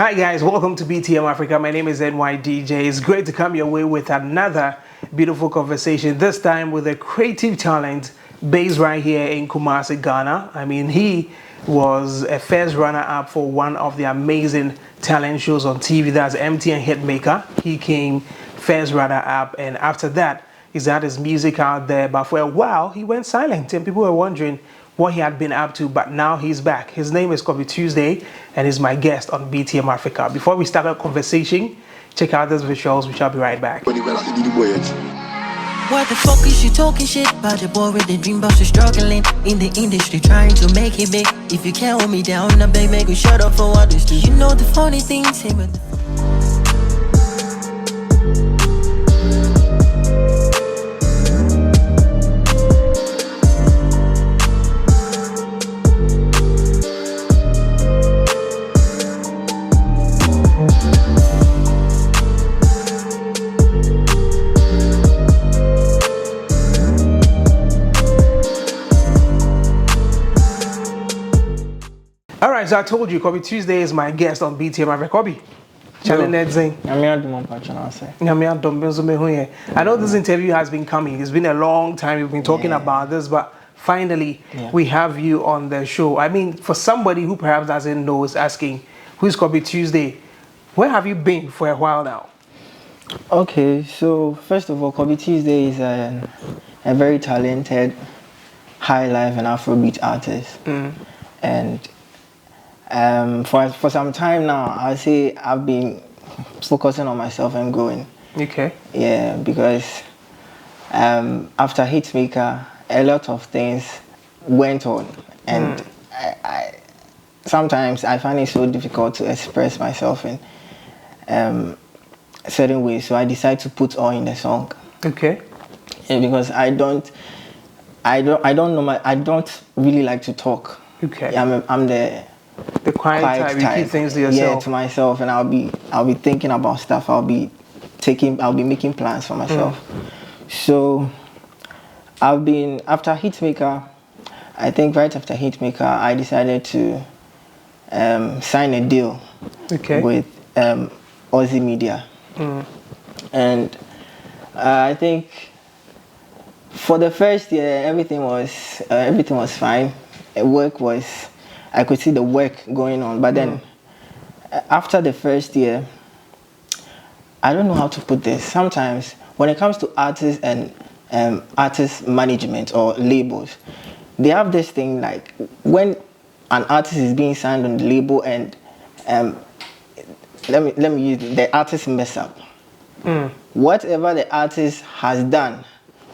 Hi guys, welcome to BTM Afrika. My name is NYDJ. It's great to come your way with another beautiful conversation, this time with a creative talent based right here in Kumasi, Ghana. I mean, he was a first runner-up for one of the amazing talent shows on TV, that's MTN Hitmaker. He came first runner-up, and after that, he's had his music out there, but for a while, he went silent, and people were wondering what he had been up to, but now he's back. His name is Koby Tuesday, and he's my guest on BTM Afrika. Before we start our conversation, check out these visuals. We shall be right back. What the fuck is you talking shit about the boy with the dream about you struggling in the industry trying to make it big? If you can't hold me down, then babe, make me shut up for others too. You know the funny thing, say but Alright, so I told you, Koby Tuesday is my guest on BTM Afrika. Koby, challenge that thing. I know this interview has been coming. It's been a long time we've been talking about this, but finally we have you on the show. I mean, for somebody who perhaps doesn't know, is asking, who's Koby Tuesday? Where have you been for a while now? Okay, so first of all, Koby Tuesday is a very talented high life and Afrobeat artist. And for some time now, I say I've been focusing on myself and growing. Okay. Yeah, because after Hitmaker, a lot of things went on, and I sometimes I find it so difficult to express myself in certain ways. So I decide to put all in the song. Okay. Yeah, because I don't really like to talk. Okay. Yeah, I'm the quiet type. You keep things to yourself. Yeah, to myself, and I'll be thinking about stuff. I'll be making plans for myself. So I've been, after Hitmaker, I think right after Hitmaker, I decided to sign a deal with Aussie Media, and I think for the first year everything was fine. I could see the work going on, but then after the first year, I don't know how to put this. Sometimes when it comes to artists and artist management or labels, they have this thing like when an artist is being signed on the label and let me use the artist mess up. Whatever the artist has done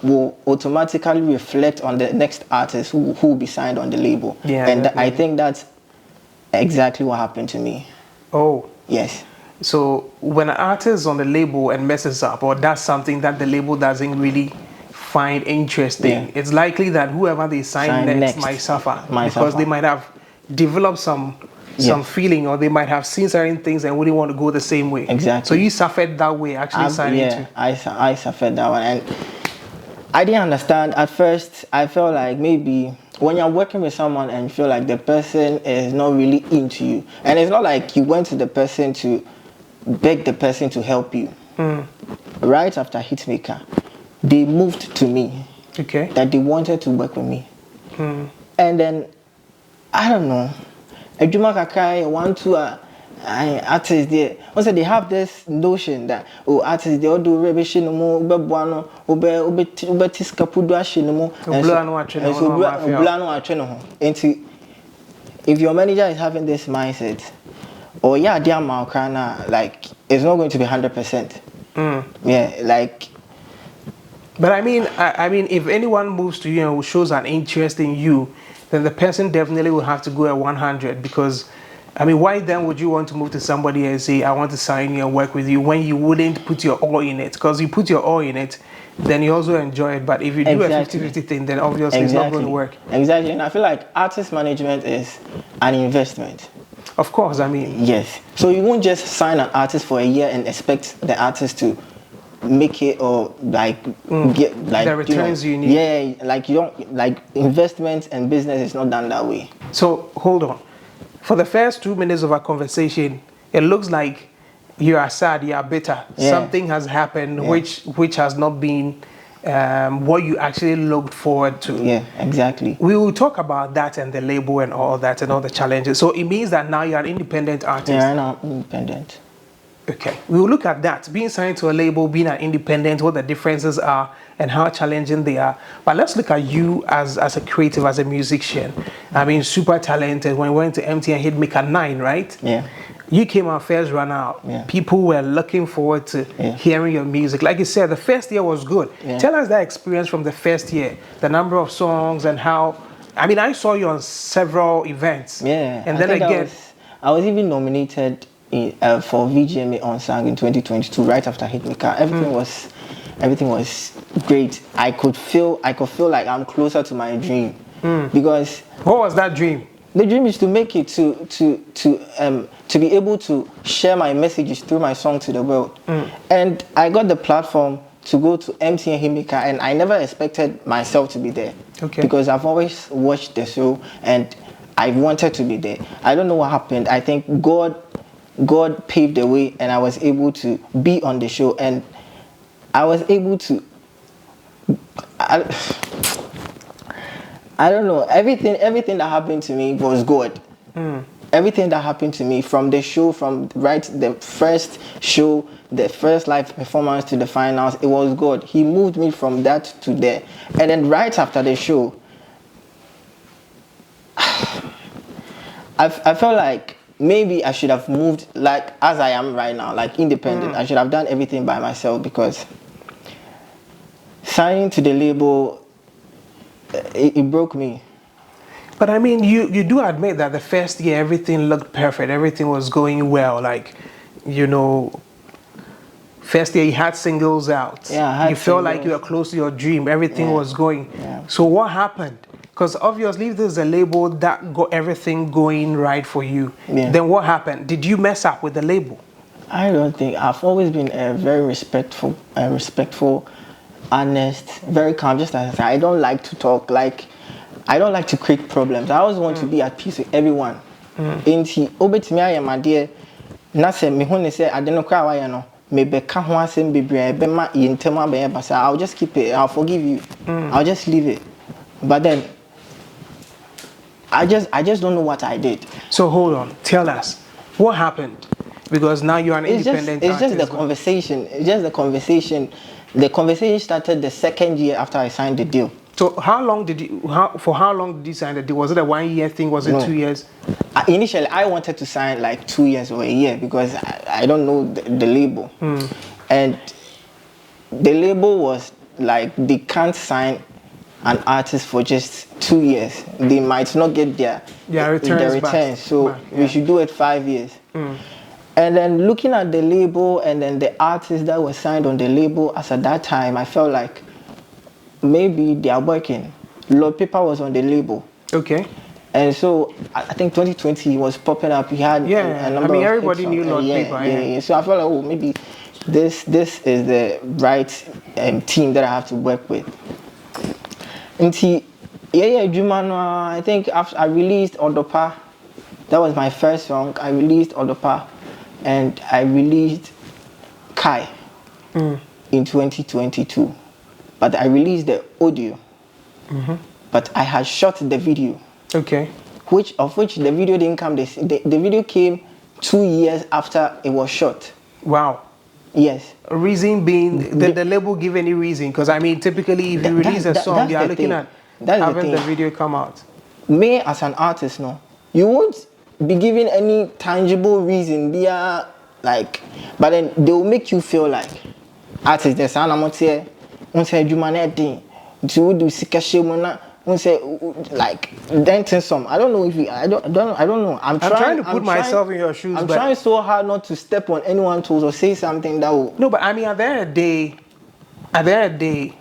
will automatically reflect on the next artist who will be signed on the label. Yeah, and I think that's exactly what happened to me. Oh. Yes. So when an artist is on the label and messes up or does something that the label doesn't really find interesting, it's likely that whoever they sign next might suffer. Because they might have developed some feeling, or they might have seen certain things and wouldn't want to go the same way. Exactly. So you suffered that way actually signing too. I suffered that one, and I didn't understand. At first, I felt like maybe when you're working with someone and you feel like the person is not really into you, and it's not like you went to the person to beg the person to help you. Right after Hitmaker, they moved to me that they wanted to work with me. And then, I don't know, Ejuma Kakai, artists there. Also, they have this notion that artists they all do rubbish no more, if your manager is having this mindset, like it's not going to be 100%. Yeah, like. But I mean, if anyone moves to you and shows an interest in you, then the person definitely will have to go at 100, because I mean, why then would you want to move to somebody and say, I want to sign you and work with you, when you wouldn't put your all in it? Because you put your all in it, then you also enjoy it. But if you do a 50-50 thing, then obviously it's not going to work. Exactly. And I feel like artist management is an investment. Of course, I mean. Yes. So you won't just sign an artist for a year and expect the artist to make it or like get like the returns you need. Yeah, like you don't like investment and business is not done that way. So hold on. For the first 2 minutes of our conversation, it looks like you are sad, you are bitter. Yeah. Something has happened which has not been what you actually looked forward to. Yeah, exactly. We will talk about that and the label and all that and all the challenges. So it means that now you're an independent artist. Yeah, right now I'm independent. Okay, we will look at that. Being signed to a label, being an independent, what the differences are and how challenging they are. But let's look at you as a creative, as a musician. I mean, super talented. When we went to MTN Hitmaker 9, right? Yeah. You came out first run out. Yeah. People were looking forward to hearing your music. Like you said, the first year was good. Yeah. Tell us that experience from the first year, the number of songs and how, I mean, I saw you on several events. Yeah. And then again, I was even nominated for VGMA on Sang in 2022, right after Hitmaker. Everything was great. I could feel like I'm closer to my dream. Because what was that dream? the dream is to make it to be able to share my messages through my song to the world. And I got the platform to go to MTN Hitmaker, and I never expected myself to be there. Okay. Because I've always watched the show and I wanted to be there. I don't know what happened. I think God paved the way, and I was able to be on the show, and I was able to. I don't know. Everything that happened to me was God. Everything that happened to me from the show, from the first show, the first live performance to the finals, it was God. He moved me from that to there. And then right after the show, I felt like maybe I should have moved like as I am right now, like independent. I should have done everything by myself, because signing to the label, it broke me. But I mean, you do admit that the first year everything looked perfect, everything was going well. Like, you know, first year you had singles out. Yeah, I had you felt like singles. you were close to your dream. Everything was going. Yeah. So what happened? Because obviously, if there's a label that got everything going right for you, then what happened? Did you mess up with the label? I don't think. I've always been very respectful, honest, very calm. Just as I don't like to talk. I don't like to create problems. I always want to be at peace with everyone. Inti obetimi aye ma de na se me hu ne se ade no kwa wa no me be ka ho asem bebre be ma yentem abe basa. I'll just keep it. I'll forgive you. I'll just leave it. But then I just don't know what I did. So hold on, tell us what happened, because now you're an independent artist. It's just the conversation. It's just the conversation. The conversation started the second year after I signed the deal. So for how long did you sign the deal? Was it a 1 year thing? Was it 2 years? Initially, I wanted to sign like 2 years or a year, because I don't know the label. And the label was like, they can't sign an artist for just 2 years. They might not get their returns. So we should do it 5 years. And then looking at the label and then the artists that were signed on the label, as at that time, I felt like maybe they are working. Lord Paper was on the label. Okay. And so I think 2020 was popping up. He had a number of everybody knew Lord Paper. Yeah. So I felt like, oh, maybe this is the right team that I have to work with. And I think after I released Odopa, that was my first song. I released Odopa, and I released Kai in 2022. But I released the audio. But I had shot the video. Okay. Which the video didn't come. The video came 2 years after it was shot. Wow. Yes. Reason being, did the label give any reason? Because I mean, typically, if you release a song, you are looking at having the video come out. Me as an artist, no, you won't be given any tangible reason. But then they will make you feel like artist. The sound I'm not here. Unse jumaneti to do sikashimona. Unse like denting some. I don't know if I don't know. I'm trying to put myself in your shoes. I'm trying so hard not to step on anyone's toes or say something that will. No, but I mean, at the end of the day,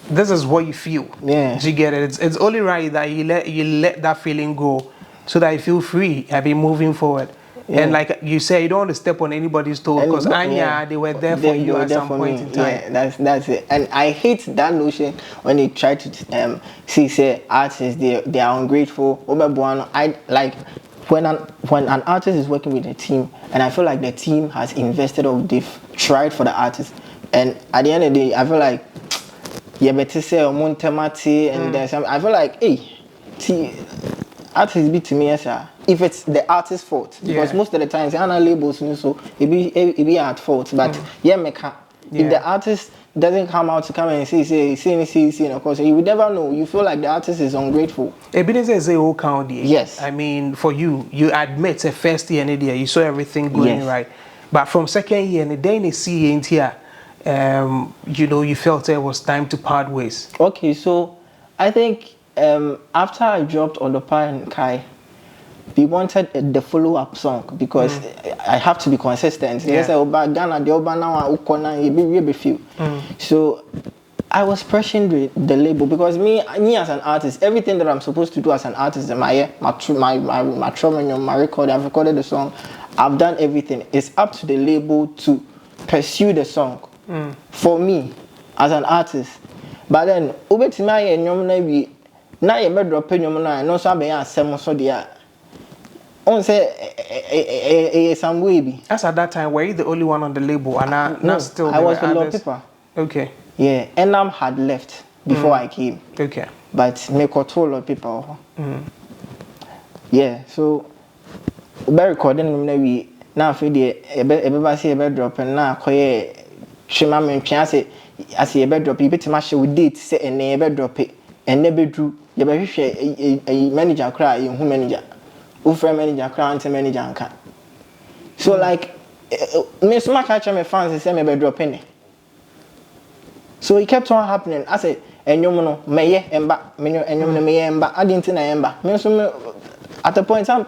this is what you feel. Yeah. Do you get it? It's only right that you let that feeling go, so that you feel free. I be moving forward. Yeah. And like you say, you don't want to step on anybody's toes, because they were there for you at some point in time. Yeah, that's it. And I hate that notion when they try to say artists they are ungrateful. I like when an artist is working with a team, and I feel like the team has invested or they've tried for the artist, and at the end of the day, I feel like you better say Montemati and there's some. I feel like artists be to me if it's the artist's fault, because most of the times ana labels so it be at fault, but if the artist doesn't come out to come and say, of course, you would never know. You feel like the artist is ungrateful. Yes. I mean, for you admit the first year and you saw everything going right. But from second year and the day you see in here, you felt it was time to part ways. Okay, so I think after I dropped Odopa and Kai, we wanted the follow-up song because I have to be consistent. Yes, Ghana, the Oba now, so I was pressuring the label because me as an artist, everything that I'm supposed to do as an artist, my record, I've recorded the song, I've done everything. It's up to the label to pursue the song for me as an artist. But then, now you better drop in your mind, no something so dear. On say some baby. As at that time, were you the only one on the label, and not still? I was with a lot of people. Okay. Yeah, Enam had left before I came. Okay. But me control of people. Yeah, so we recording we now for the everybody say about drop and now koye shima me twa I say about drop you better match with date say and never drop it and never drew you be hwe a manager cry you who manager. Ufre manager, client manager, and can. So like, me so much my fans say me be dropping it. So it kept on happening. I said, and you know, me emba, me emba. I didn't know emba. Me so at the point some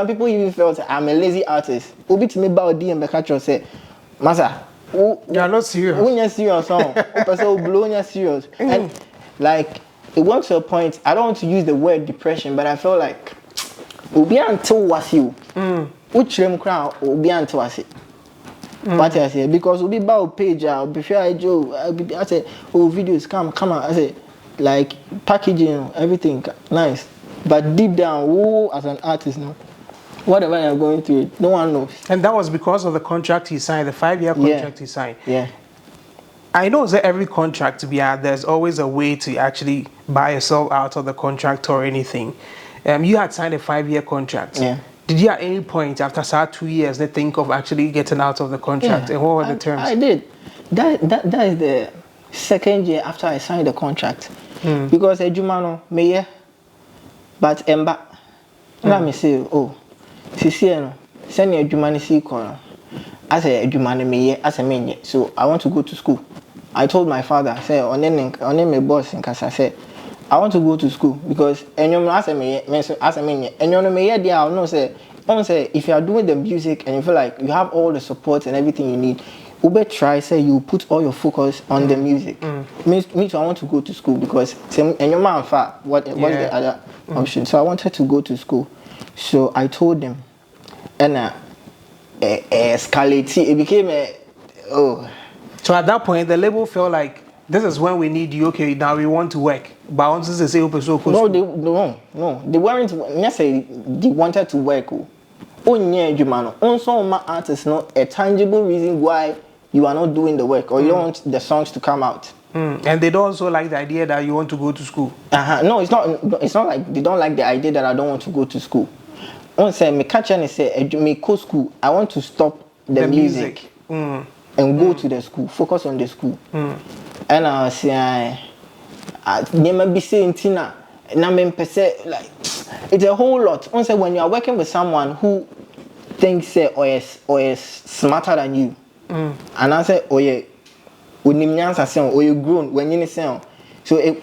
people even felt I'm a lazy artist. Obi to me about DM Contractual say, Masa, you are not serious. When you serious song, person blow you serious. And like. It went to a point, I don't want to use the word depression, but I felt like Obi until was you. Which them crown Obi until was it. What I say, because Obi bow page out before I say, oh videos come on. I say like packaging, everything nice. But deep down, who as an artist now, whatever you're going through, no one knows. And that was because of the contract he signed, the 5-year contract he signed. Yeah. I know that every contract to be had, there's always a way to actually buy yourself out of the contract or anything. You had signed a 5-year contract. Yeah. Did you at any point after 2 years they think of actually getting out of the contract? Yeah. And what were the terms? I did. That is the second year after I signed the contract. Because Ejumano me but emba. Let me say, Sisieno, send your Ejumani see corner. As a Ejumani me as a menye. So I want to go to school. I told my father, say, on my boss in Casa, say, I want to go to school because and you as a me, and you know me there. I know say, if you are doing the music and you feel like you have all the support and everything you need, Ube try say you put all your focus on the music. Me too, I want to go to school because and your man far. What's the other option? So I wanted to go to school. So I told them, and escalate. It became So at that point, the label felt like this is when we need you. Okay, now we want to work. But once they say no, they weren't. Necessarily, they wanted to work. Also, my artists not a tangible reason why you are not doing the work or you don't want the songs to come out. And they don't also like the idea that you want to go to school. No, it's not. It's not like they don't like the idea that I don't want to go to school. Once say me catch and say me go school. I want to stop the music. And go to the school, focus on the school. And I was saying, I never be saying Tina, and I mean, like, it's a whole lot. Once when you are working with someone who thinks or is smarter than you, and I say, oh yeah, when you grown, when you say, so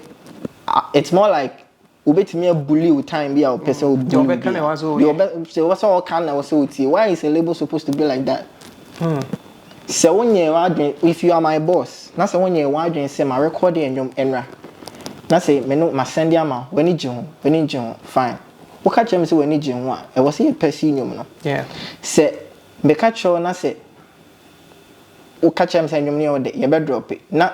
it's more like, ubet me a bully with time be our person bully. So what's all kind of so why is a label supposed to be like that? So when you if you are my boss, that's when you are say my recording and your enra. That's say me no my send ama when you fine. What catch me say when you one? I was a person no. Yeah. Say me catch you na say. What catch me say you better drop it. Na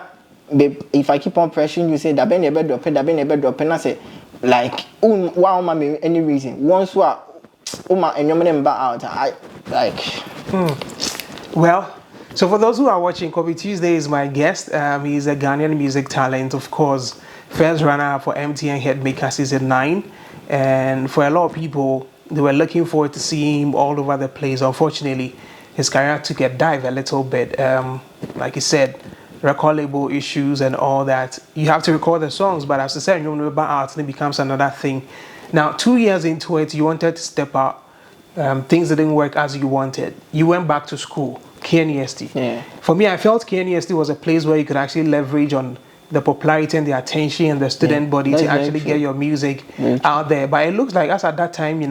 if I keep on pressuring you say that ben you better drop it, that ben you better drop it. Na say like wow any reason once what and your name out I like Well, so for those who are watching, Koby Tuesday is my guest. He's a Ghanaian music talent, of course, first runner for MTN Hitmaker season 9, and for a lot of people they were looking forward to seeing him all over the place. Unfortunately, his career took a dive a little bit. Like you said, record label issues and all that. You have to record the songs, but as I said, you remember art, and it becomes another thing. Now, 2 years into it, you wanted to step out. Things didn't work as you wanted. You went back to school, KNEST. Yeah. For me, I felt KNEST was a place where you could actually leverage on the popularity and the attention and the student body to actually get your music out there. But it looks like as at that time,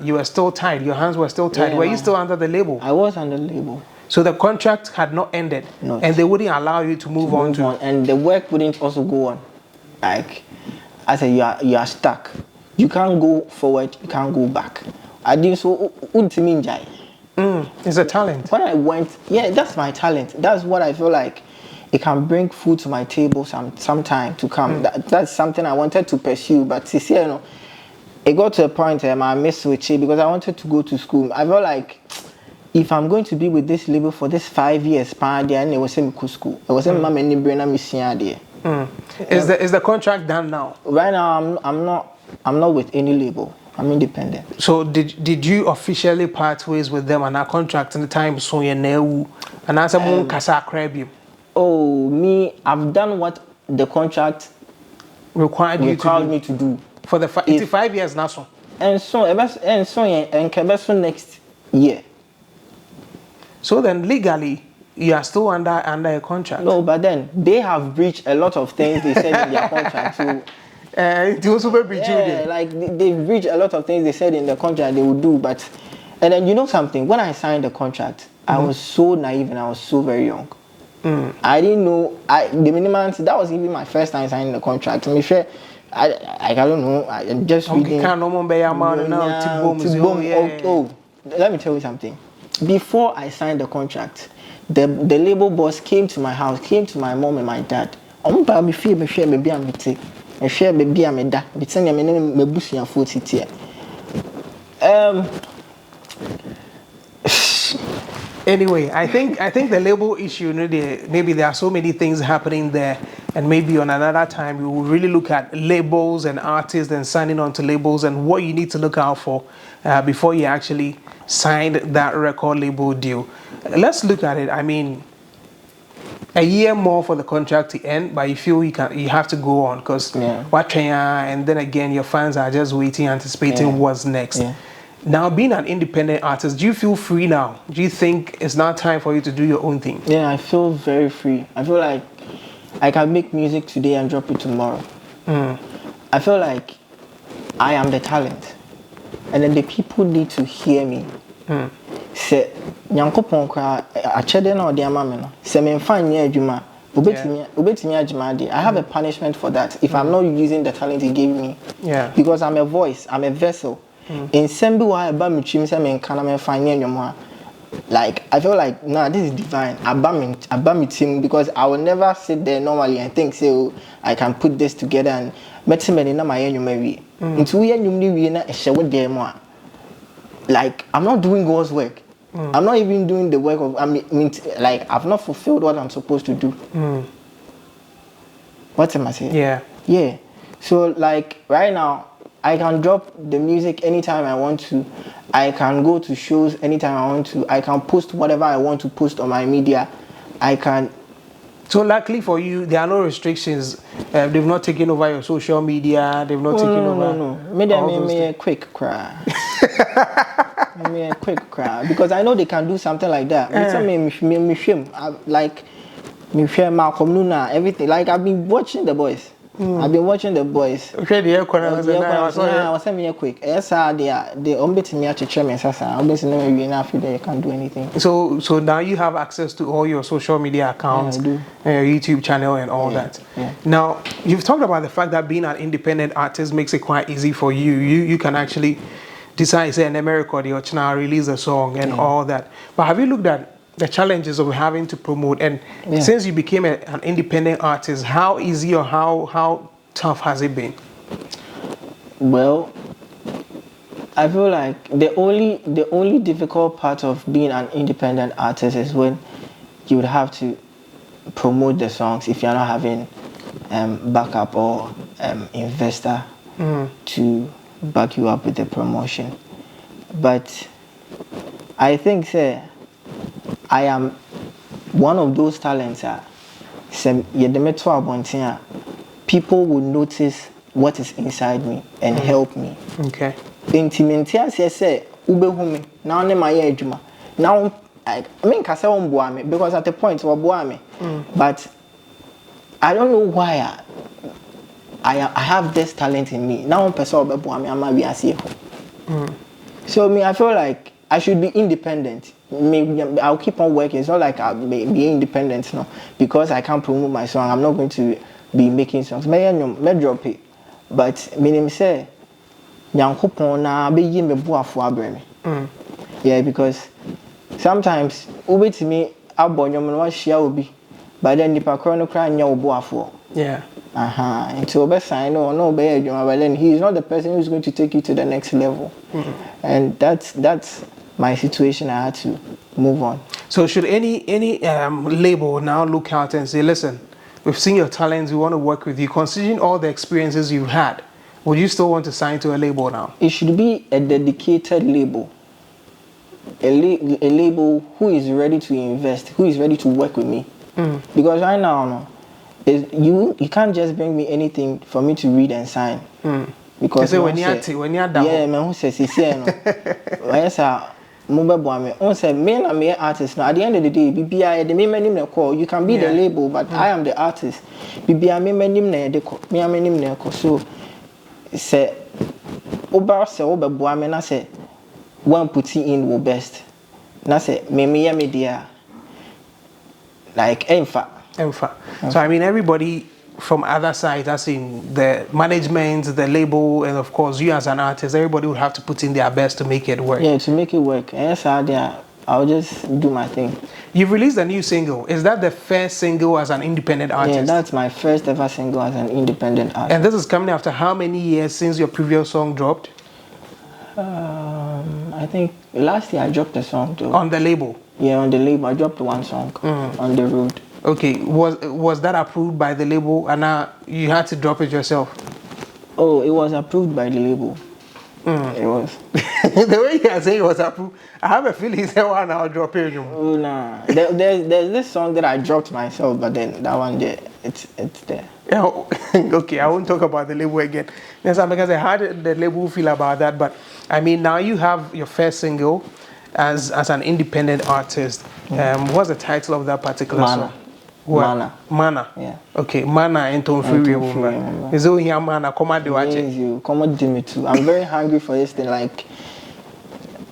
you were still tied. Your hands were still tied. Were you still under the label? I was under the label. So the contract had not ended, and they wouldn't allow you to move on. And the work wouldn't also go on. Like I said, you are stuck. You can't go forward. You can't go back. I didn't so It's a talent. When I went, that's my talent. That's what I feel like. It can bring food to my table some time to come. That's something I wanted to pursue, but it got to a point where I missed with it because I wanted to go to school. I felt like if I'm going to be with this label for this 5 years, and it was in school. It was in my many brain there. Is the contract done now? Right now, I'm not with any label. I'm independent. So did you officially part ways with them on our contract in the time so you know and answer moon kasa crab? Oh, me, I've done what the contract required me to do for the 85 years now. So next year. So then legally you are still under a contract. No, but then they have breached a lot of things they said in their contract. So it also be breached. Like they breached a lot of things they said in the contract they would do, but and then you know something, when I signed the contract, I was so naive and I was so very young. I didn't know the minimum. That was even my first time signing the contract. I'm sure I don't know. I'm just reading. Let me tell you something. Before I signed the contract, the label boss came to my house, came to my mom and my dad. Anyway, I think the label issue, maybe there are so many things happening there, and maybe on another time we will really look at labels and artists and signing on to labels and what you need to look out for before you actually signed that record label deal. Let's look at it. I mean, a year more for the contract to end, but you feel you have to go on because and then again your fans are just waiting, anticipating what's next. Now, being an independent artist, do you feel free now? Do you think it's now time for you to do your own thing? Yeah, I feel very free. I feel like I can make music today and drop it tomorrow. I feel like I am the talent. And then the people need to hear me. Say, Nyankopon kra achede na odi ama me no. Se me mfa nya adwuma, obetimi adwuma de. I have a punishment for that if I'm not using the talent he gave me. Because I'm a voice, I'm a vessel. In Sembi wa eba me chim se me nka na me fa nya adwuma. Like I feel like this is divine. Aba me team because I will never sit there normally and think say I can put this together and meti me na my adwuma wi. Nti we adwuma ni wi na ehye wo dem a. Like I'm not doing God's work. I'm not even doing the work of like I've not fulfilled what I'm supposed to do. What am I saying? Yeah. So like right now I can drop the music anytime I want to. I can go to shows anytime I want to. I can post whatever I want to post on my media. I can. So luckily for you, there are no restrictions. They've not taken over your social media. They've not taken over. No. Me a quick cry. Me a quick cry because I know they can do something like that. Me shame. Like me share Malcolm Luna, everything. Like I've been watching The Boys. I've been watching The Boys. Okay, the air corner was I was saying me a quick. Yes, they ombit me at chairman. Sasa, obviously never you enough that you can't do anything. So now you have access to all your social media accounts, and your YouTube channel and all that. Now you've talked about the fact that being an independent artist makes it quite easy for you. You can actually decide, say, in America, or China release a song and all that. But have you looked at the challenges of having to promote? And since you became an independent artist, how easy or how tough has it been? Well, I feel like the only difficult part of being an independent artist is when you would have to promote the songs if you're not having backup or investor to back you up with the promotion. But I think I am one of those talents people will notice what is inside me and help me. Okay. Intimentia say ubehumi now ne my adwuma. Now I mean kasa won me because at the point we me. But I don't know why I have this talent in me. Now person obeboa me ama wi ase ho. So me I feel like I should be independent. I'll keep on working. It's not like I'll be independent no because I can't promote my song. I'm not going to be making songs. May drop it. But meaning say Yankopon na be yi me boafo abreme. Yeah, because sometimes ube to me abonyo no wa hia obi. But then nipa kro no kra nya oboafo. Yeah. Until obe sign no be adwuma, but then he is not the person who's going to take you to the next level. And that's my situation. I had to move on. So should any label now look out and say, listen, we've seen your talents, we want to work with you, considering all the experiences you've had, would you still want to sign to a label now? It should be a dedicated label. A label who is ready to invest, who is ready to work with me. Because right now, you can't just bring me anything for me to read and sign. Because when you're down. Yeah, man, who says it's here? Yes, on say men and me artists. Now at the end of the day, BBI the me name call. You can be the label, but I am the artist. BBI me name na call. Me am name na call. So say oba say oba boa me na say one put in wo best. Na say me ya me dia like emfa. So I mean everybody from other sides, as in the management, the label, and of course you as an artist, everybody would have to put in their best to make it work. Yeah, to make it work. Yes, I'll just do my thing. You've released a new single. Is that the first single as an independent artist? Yeah, that's my first ever single as an independent artist. And this is coming after how many years since your previous song dropped? I think last year I dropped a song too. On the label? Yeah, on the label. I dropped one song on the road. Okay, was that approved by the label and now you had to drop it yourself? Oh, it was approved by the label. It was. The way you are saying it was approved, I have a feeling it's the one I'll drop it. Oh, nah. There's this song that I dropped myself, but then that one there, it's there. Yeah, okay, I won't talk about the label again. Yes, because how did the label feel about that? But I mean, now you have your first single as an independent artist. What's the title of that particular song? Mana. Yeah. Okay, Mana and Tom Free Woman. Is it here Mana? Come on, do watch it. You come on, do me too. I'm very hungry for this thing. Like,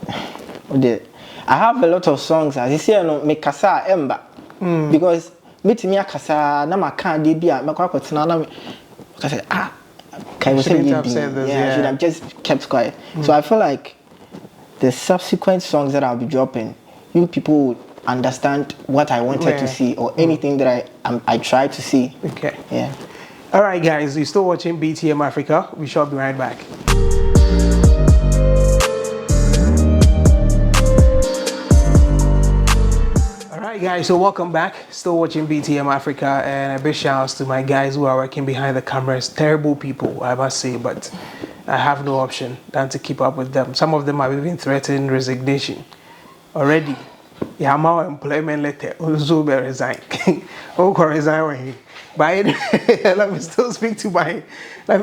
I have a lot of songs. As you see, I know me kasa emba because me to me kasa na maka de bia me kwa kwetena na me kasa can you say I should have just kept quiet. So I feel like the subsequent songs that I'll be dropping, you people would understand what I wanted to see or anything that I tried to see. Okay. Yeah. All right, guys, you're still watching BTM Afrika. We shall be right back. All right, guys, so welcome back. Still watching BTM Afrika, and a big shout outs to my guys who are working behind the cameras. Terrible people, I must say, but I have no option than to keep up with them. Some of them have even threatened resignation already. Yeah, my employment letter also be resign. Resign when he. But let me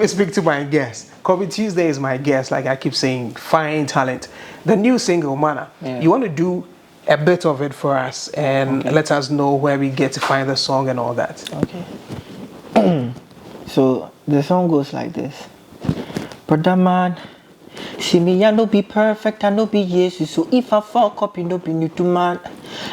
speak to my guest. Koby Tuesday is my guest. Like I keep saying, fine talent. The new single, Mana. Yeah. You want to do a bit of it for us and let us know where we get to find the song and all that. Okay. So the song goes like this. Brother man, see me, I no be perfect, I no be Jesus. So if I fuck up, you no be new to man.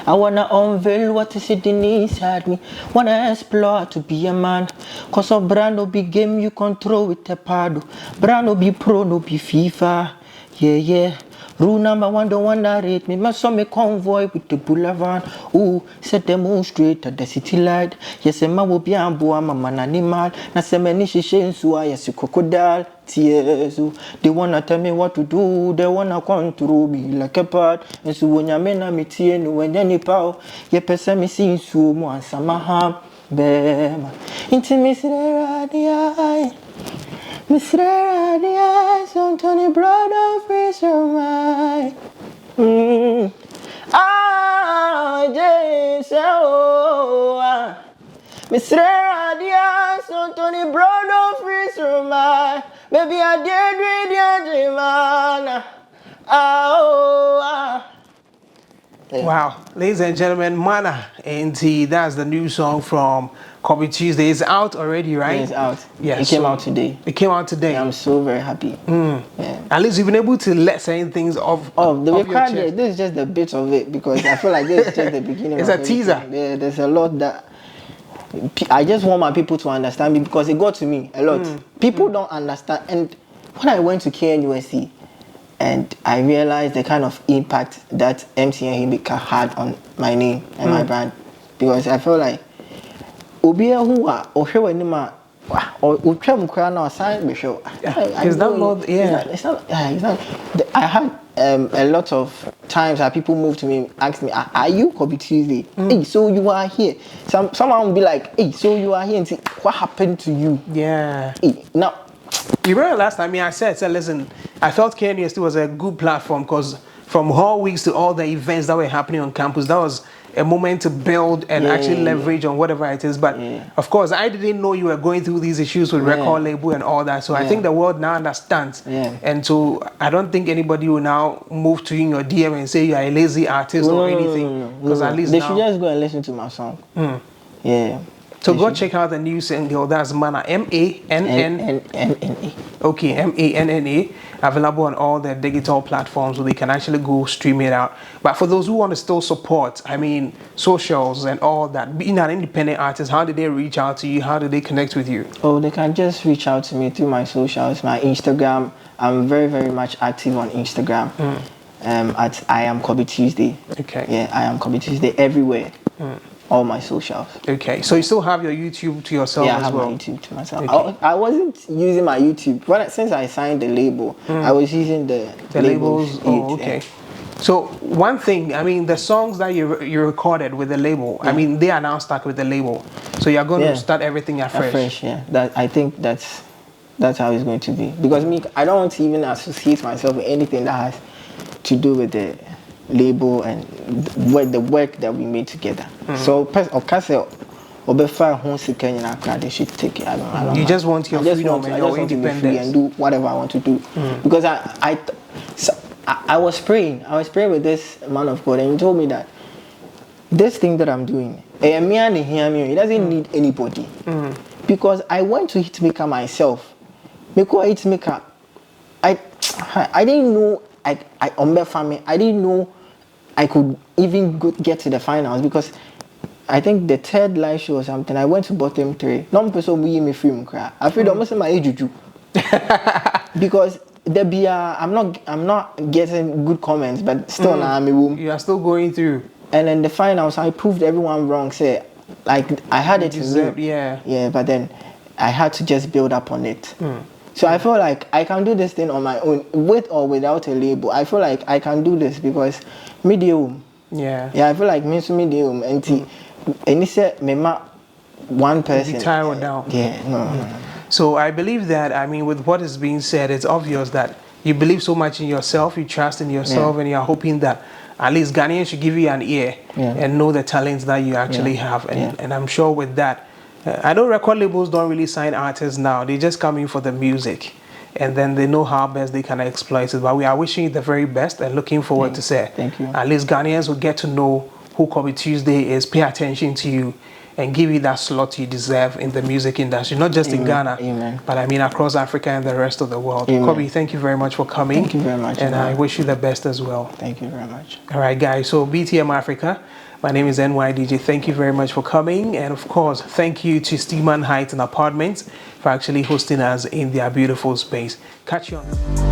I wanna unveil what is hidden inside me. Wanna explore to be a man. Cause of brand no be game you control with a pad. Brand no be pro, no be FIFA. Yeah. Rule number one, don't underrate me. Must me convoy with the boulevard. Ooh, set them all straight at the city light. Yes, a man will be a boy, I'm an animal. Na se me nishi shensu, yes, a crocodile. Tears, they wanna tell me what to do, they wanna control me like a part. And so when you mena me tie no when you power, ye pesa me see so mo ansamaha bema. Intimacy radia, Miss Radia, so Tony blood of freeze my. Ah, yes, oh. Miss Radia, so Tony blood of freeze my. Baby, I did read your man. Wow, ladies and gentlemen, Mana and that's the new song from Koby Tuesday. It's out already, right? Yeah, it's out. Yeah, it came out today. It came out today. Yeah, I'm so very happy. Yeah. At least you've been able to let certain things off. The record, this is just the bit of it because I feel like this is just the beginning. It's of a teaser. There's a lot that I just want my people to understand me because it got to me a lot. People don't understand. And when I went to KNUSC and I realized the kind of impact that MTN Hitmaker had on my name and my brand, because I felt like Obia who are or Is that not? Yeah. It's not. I had a lot of times that people moved to me and asked me, "Are you Koby Tuesday? Hey, so you are here?" Someone will be like, "Hey, so you are here?" And say, "What happened to you?" Yeah. Hey, now, you remember last time I said, listen, I felt KNUST was a good platform because from hall weeks to all the events that were happening on campus, that was a moment to build and actually leverage on whatever it is. But of course, I didn't know you were going through these issues with record label and all that. So I think the world now understands. And so I don't think anybody will now move to you in your DM and say you are a lazy artist or anything. Because at least they now, should just go and listen to my song. Yeah. So go check out the new single. That's Mana, M-A-N-N-A. Okay, M-A-N-N-A. Available on all the digital platforms so they can actually go stream it out. But for those who want to still support, I mean, socials and all that, being an independent artist, how did they reach out to you? How did they connect with you? Oh, they can just reach out to me through my socials, my Instagram. I'm very, very much active on Instagram. At I am Koby Tuesday. Okay. Yeah, I am Koby Tuesday everywhere. All my socials. Okay, so you still have your YouTube to yourself as well? Yeah, I have my YouTube to myself. Okay. I wasn't using my YouTube. Since I signed the label, I was using the labels. Oh, okay. So one thing, I mean, the songs that you recorded with the label, I mean, they are now stuck with the label. So you're going to start everything afresh. Yeah. I think that's how it's going to be. Because I don't want to even associate myself with anything that has to do with the label and the work that we made together. So, of course, they should take it. I don't you just want your freedom and your independence. To be free and do whatever I want to do. Because I was praying with this man of God, and he told me that this thing that I'm doing, it doesn't need anybody. Because I went to Hitmaker myself. Because Hitmaker, I didn't know I didn't know I could even get to the finals because I think the third live show or something, I went to bottom 3. No person will me free cry. I feel almost my age because I'm not getting good comments, but still now I'm a woman. You are still going through. And in the finals, I proved everyone wrong. Say, like I had it to win. Yeah, but then I had to just build up on it. So I feel like I can do this thing on my own, with or without a label. I feel like I can do this because medium. Yeah, I feel like medium and he said one person. Be tired down. Yeah, no. So I believe that, I mean, with what is being said, it's obvious that you believe so much in yourself, you trust in yourself, and you're hoping that at least Ghanaians should give you an ear and know the talents that you actually have. And I'm sure with that, I know record labels don't really sign artists now. They just come in for the music. And then they know how best they can exploit it. But we are wishing you the very best and looking forward to say, thank you. At least Ghanaians will get to know who Koby Tuesday is, pay attention to you, and give you that slot you deserve in the music industry, not just in Ghana, but I mean across Africa and the rest of the world. Koby, thank you very much for coming. Thank you very much. And I wish you the best as well. Thank you very much. All right, guys. So BTM Afrika, my name is NYDJ. Thank you very much for coming. And of course, thank you to Steeman Heights and Apartments for actually hosting us in their beautiful space. Catch you on.